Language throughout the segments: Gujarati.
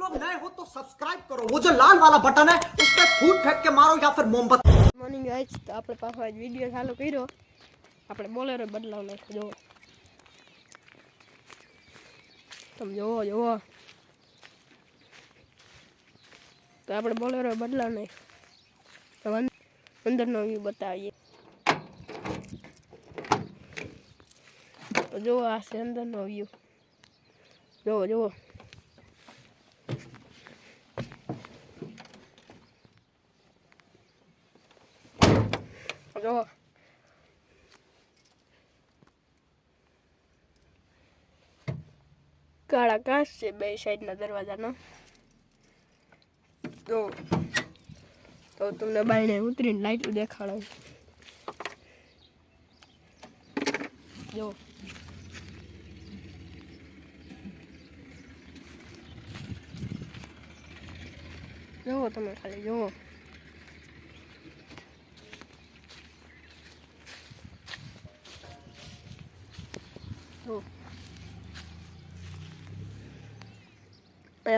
लोग नए हो तो सब्सक्राइब करो, वो जो लाल वाला बटन है उस पर फूट फेंक के मारो या फिर मोमबत्ती। मॉर्निंग गाइस, तो આપણે પાછો આજ વિડિયો ચાલુ કર્યો. આપણે બોલેરો બદલાવ નાખ્યો. જો તમે જોવો તો આપણે બોલેરો બદલાવ નાખ્યો. અંદરનો વ્યૂ બતાવીએ. તો જો આ છે અંદરનો વ્યૂ. જોવો જો કાળા કાચ છે બે સાઈડના દરવાજાનો. તો તમને બાયણે ઉતરીને લાઈટ દેખાડો. જો જોવો તમે ખાલી જોવો.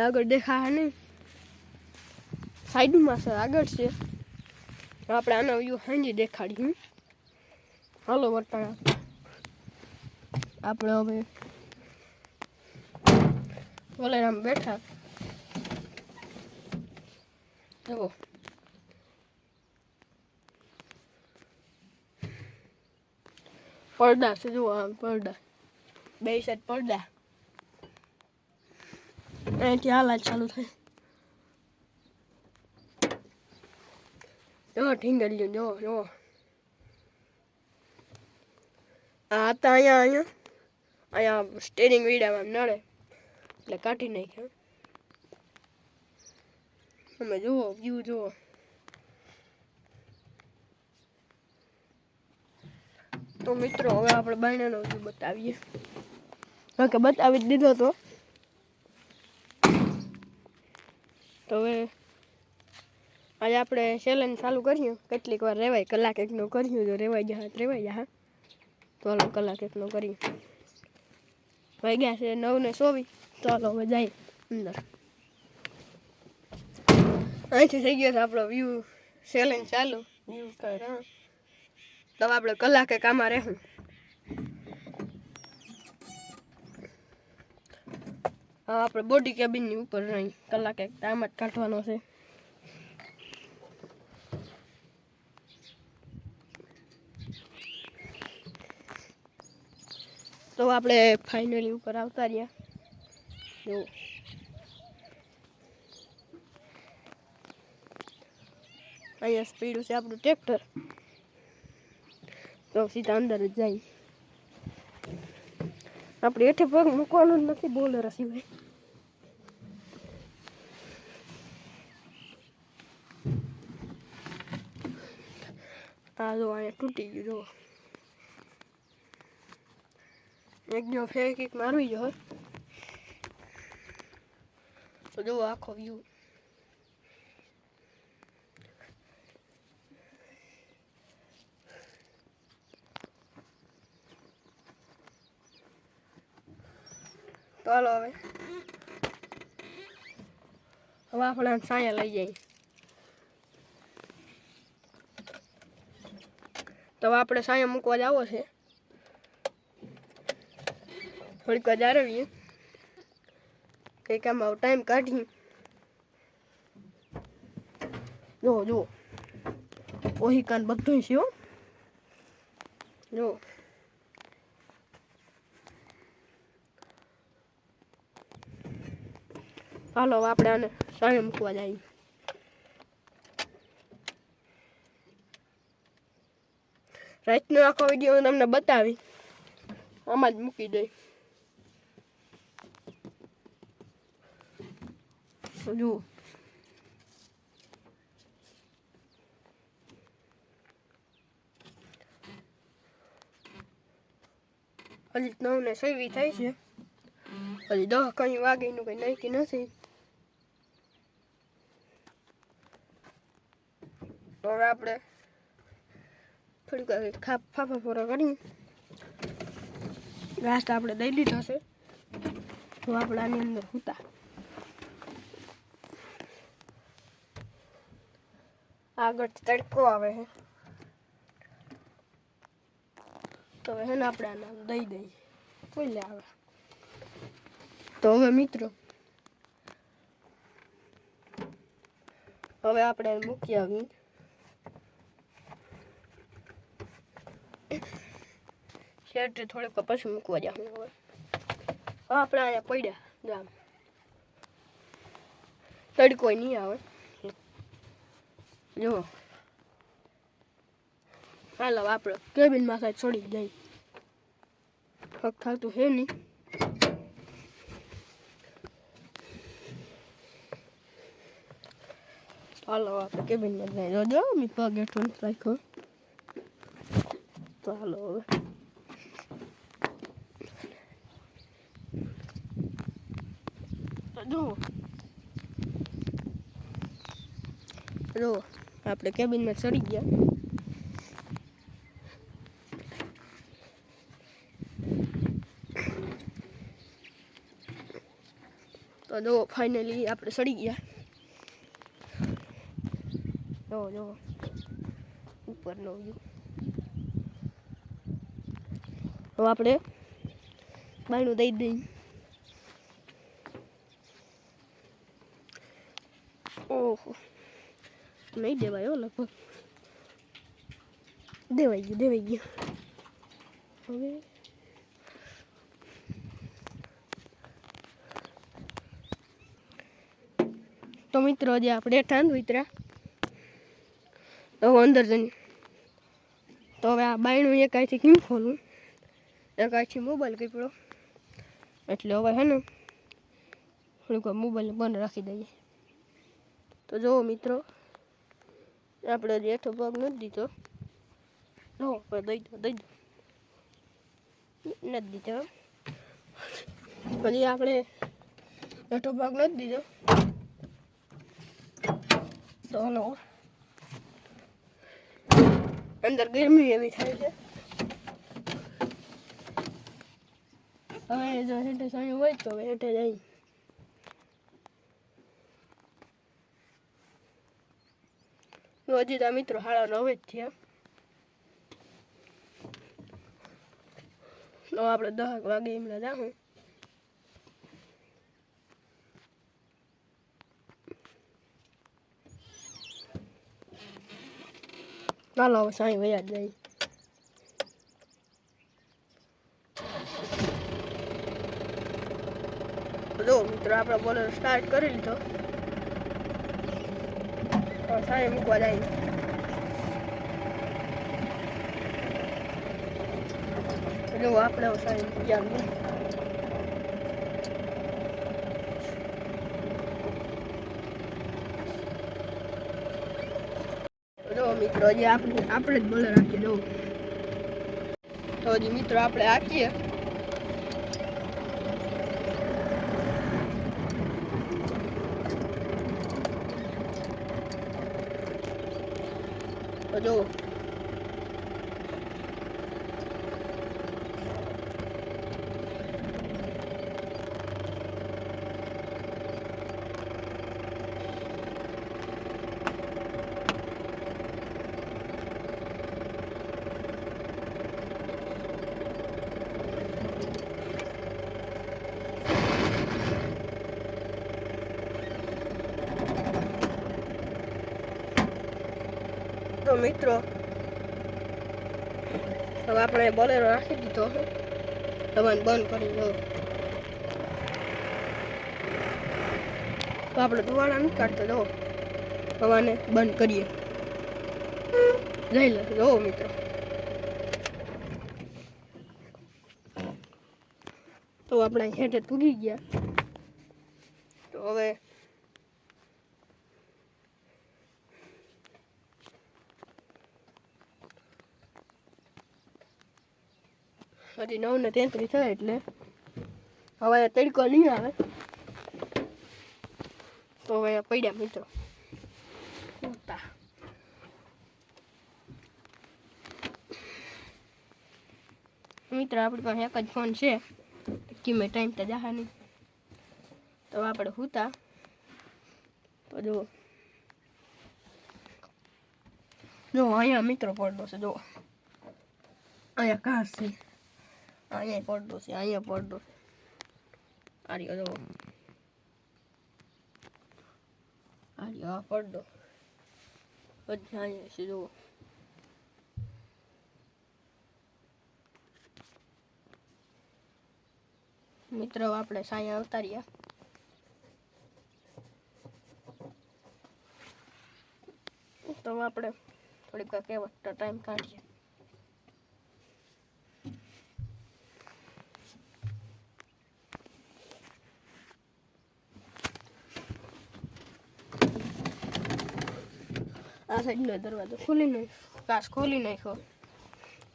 આગળ દેખાય નહીં, સાઈડમાં છે, આગળ છે. આપણે આનો વ્યૂ હાંજી દેખાડીએ. હાલો વટાણા આપણે હવે બોલેરામાં બેઠા. જુઓ પડદા છે, જુઓ આમ પડદા, બે સાઈડ પડદા. અહીંથી હાલાત ચાલુ થાય. જો ઢીંગલ્યું જો આ હતા અહીંયા સ્ટેરિંગ વીડામાં નડે એટલે કાઢી નાખ્યા. તમે જુઓ વ્યૂ જુઓ. તો મિત્રો હવે આપણે બાયણાનો વ્યૂ બતાવીએ. કે બતાવી જ દીધો તો હવે આજે આપણે ચેલેન્જ ચાલુ કર્યું. કેટલીક વાર રેવાય, કલાક એકનો કર્યું. જો રેવાઈ જાય તો હાલો કલાક એકનો કરીએ. વાગ્યા છે 9:24. તો હાલો હવે જાય અંદર. અહીંથી થઈ ગયો છે આપણો વ્યૂ ચેલેન્જ ચાલુ. વ્યૂ તો આપણે કલાકે કામમાં રહેવું. આપણે બોડી કેબિનની ઉપર રહી કલાકે ટાઈમ જ કાઢવાનો છે. તો આપણે ફાઇનલી ઉપર આવતા રહ્યા. જો અહીંયા સ્પીડ છે આપણું ટ્રેક્ટર. તો સીધા અંદર જ જાય. આપણે હેઠે પગ મૂકવાનો જ નથી બોલેરો સિવાય. આ જો અહીંયા તૂટી ગયું. જો એક જો ફેંક મારવી જો. તો જુઓ આખો વ્યૂ. તો હાલો હવે આપણે સાયા લઈ જઈએ. તો આપણે સાયા મૂકવા જાવો છે. થોડીક વાર જાળવીએ, કંઈક આમાં ટાઈમ કાઢીએ. જુઓ ઓહી કાન બધું છે. જો હાલો આપણે આને સાયા મૂકવા જઈએ. રાતનો આખો વિડીયો હું તમને બતાવી આમાં જ મૂકી દઈ. જુઓ હજી 9:26 થાય છે. હજી 10 કઈ વાગેનું કઈ નક્કી નથી. હવે આપણે થોડીક ફાફા ફોરા કરી ઘાસ આપણે દઈ દીધો છે. તો આપણે આની અંદર સૂતા આગળથી તડકો આવે છે તો હવે ને આપણે આને દઈ દઈએ કોઈ લે આવે તો હવે મિત્રો હવે આપણે મૂકી આવી શેઠ થોડીક પછી મૂકવા જાઉં હવે આપણે અહીંયા પડ્યા જામ તડકો નહીં આવે જો હાલો આપણે કેબિનમાં સાહેબ છોડી જાય હક થતું છે નહીં હાલો આપણે કેબિનમાં જાય જોજો મેં પગ હેઠો રાખ્યો તો હાલો હવે જો આપણે કેબિનમાં ચડી ગયા તો જો ફાઇનલી આપણે ચડી ગયા જો ઉપરનો વ્યૂ હવે આપણે બાયણું દઈ દઈએ ઓહો નહીં દેવાય લગભગ દેવાઈ ગયું હવે તો મિત્રો જે આપણે ઠાંડ વિતરા તો અંદર જઈને તો હવે આ બાયણું એક આઈથી કેમ ખોલું એક આઈથી મોબાઈલ કીપડો એટલે હવે હે ને થોડીક મોબાઈલ બંધ રાખી દઈએ તો જુઓ મિત્રો આપણે જે હેઠો ભાગ નથી દીધો જો દઈ દો નથી દીધો પછી આપણે હેઠો ભાગ નથી દીધો તો હલો અંદર ગરમી એવી થાય છે હવે જો હેઠે સાયું હોય તો હવે હેઠે જાય હજી તો મિત્રો હાડા 9 જ થયા તો આપણે 10 વાગે એમના જાઉં ચાલો હવે સાંઈ વયા જ જાય જો મિત્રો આપણે બોલર સ્ટાર્ટ કરી લીધો સાંઈ મૂકવા જાય જો આપણે સાંઈ મૂક્યા જો મિત્રો હજી આપણે જ બોલર રાખીએ જો તો હજી મિત્રો આપણે હાકીએ તો જો તો મિત્રો હવે આપણે બોલેરો રાખી દીધો તમારે બંધ કરી દો તો આપણે ધુવાડા નથી કાઢતો જો હવાને બંધ કરીએ જઈ લે જો મિત્રો તો આપણે હેઠે તૂગી ગયા તો હવે હજી 9:33 થાય એટલે હવે તડકો નહીં આવે તો હવે પડ્યા મિત્રો મિત્ર આપણી પાસે એક જ ફોન છે કિમે ટાઈમ તો જાહા નહીં તો આપણે હુતા તો જો જો અહીંયા મિત્રો પડદો છે, જો અહીંયા ઘાસ છે, અહીંયા પડદો છે, અહીંયા પડદો છે, આ રહ્યો જો, આ રહ્યો આ પડદો બધા અહીંયા છે, જુઓ. મિત્રો આપણે સાયા આવતા રહ્યા. તો આપણે થોડીક વાર કહેવત ટાઈમ કાઢીએ. આ સાઈડનો દરવાજો ખોલી નાખ્યો, કાચ ખોલી નાખ્યો.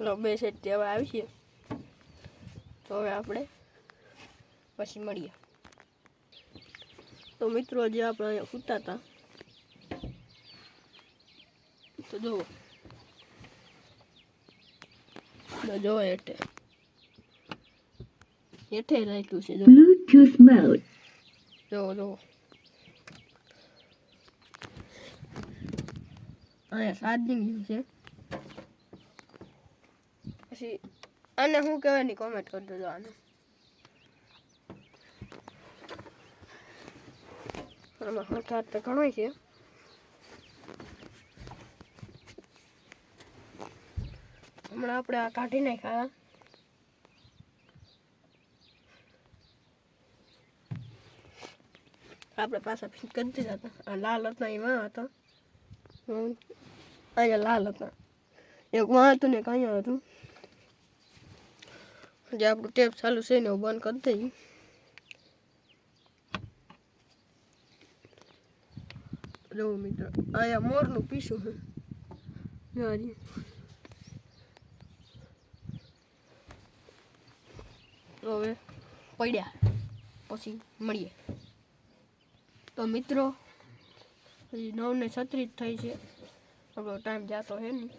લો બે સાઈડથી હવે આવી છે. તો હવે આપણે પછી મળીએ. તો મિત્રો જે આપણે અહીંયા સૂતા હતા, તો જુઓ જોવો હેઠે રાખ્યું છે, જો Bluetooth mode. જોવો અહીંયા ચાર્જિંગ છે. પછી આને શું કહેવાય ની કોમેન્ટ કરી દેજો. આને આમાં હથાર તો ઘણો છે. હમણાં આપણે આ કાઢી નાખ્યા. આપણે પાછા ફિટ કરી દીધા હતા. આ લાલ હતા એમાં હતા, અહીંયા લાલ હતા, એક વાં હતું ને એક અહીંયા હતું. જે આપણું ટેપ ચાલુ છે ને બંધ કરી દઈએ. જો મિત્રો અહીંયા મોરનું પીસું છે. તો હવે પડ્યા પછી મળીએ. તો મિત્રો હજી 9:36 થઈ છે. આપણો ટાઈમ જતો હે નહીં.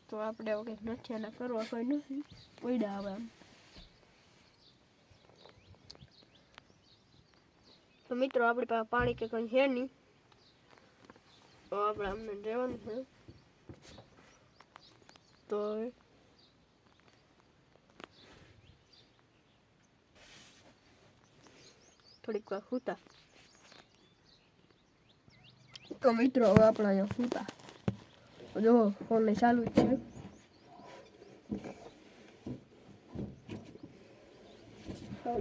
તો આપણે હવે કંઈક નથી આના કરવા કોઈ નથી. પડ્યા હવે આમ. તો મિત્રો આપણી પાસે પાણી કે કંઈ છે નહીં, તો આપણે અમને રહેવાનું છે. તો હવે થોડીક વાર સૂતા. તો મિત્રો હવે આપણે અહીંયા સૂતા. જો ફોન ચાલુ જ છે.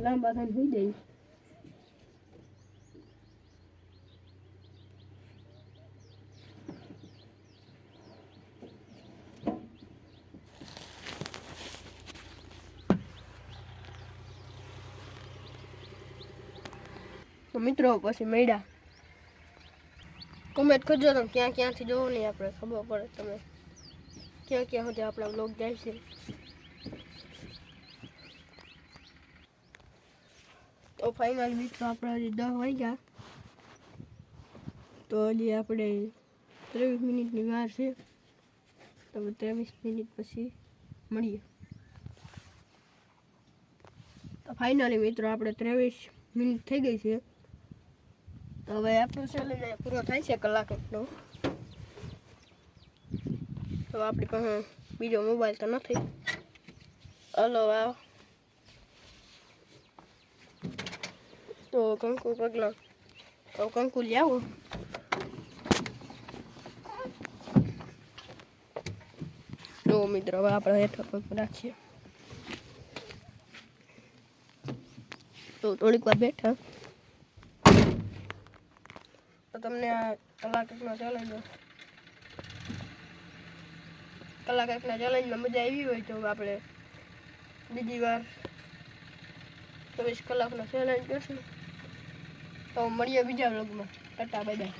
લાંબા થઈને સુઈ જાય. તો મિત્રો પછી મળ્યા. કોમેન્ટ કરજો તમે ક્યાં ક્યાંથી જોવો નહીં, આપણે ખબર પડે તમે ક્યાં ક્યાં સુધી આપણા બ્લોગ જાય છે. તો ફાઇનલ મિત્રો આપણે હજી 10 વાગ્યા. તો હજી આપણે 23 મિનિટની વાર છે. તો 23 મિનિટ પછી મળીએ. તો ફાઇનલી મિત્રો આપણે 23 મિનિટ થઈ ગઈ છે. તો હવે આપણું ચેલેન્જ પૂરો થાય છે કલાક એકનો. તો આપણી પાસે બીજો મોબાઈલ તો નથી. હલો આ તો કંકુ પગલા, તો કંકુ લઈ આવો. તો મિત્રો હવે આપણે હેઠળ પગ રાખીએ. તો થોડીક વાર બેઠા. તો તમને આ કલાક એકનો ચેલેન્જમાં મજા આવી હોય તો આપણે બીજી વાર 24 કલાકનો ચેલેન્જ કરશું. તો મળીએ બીજા વ્લોગમાં. Tata bye bye.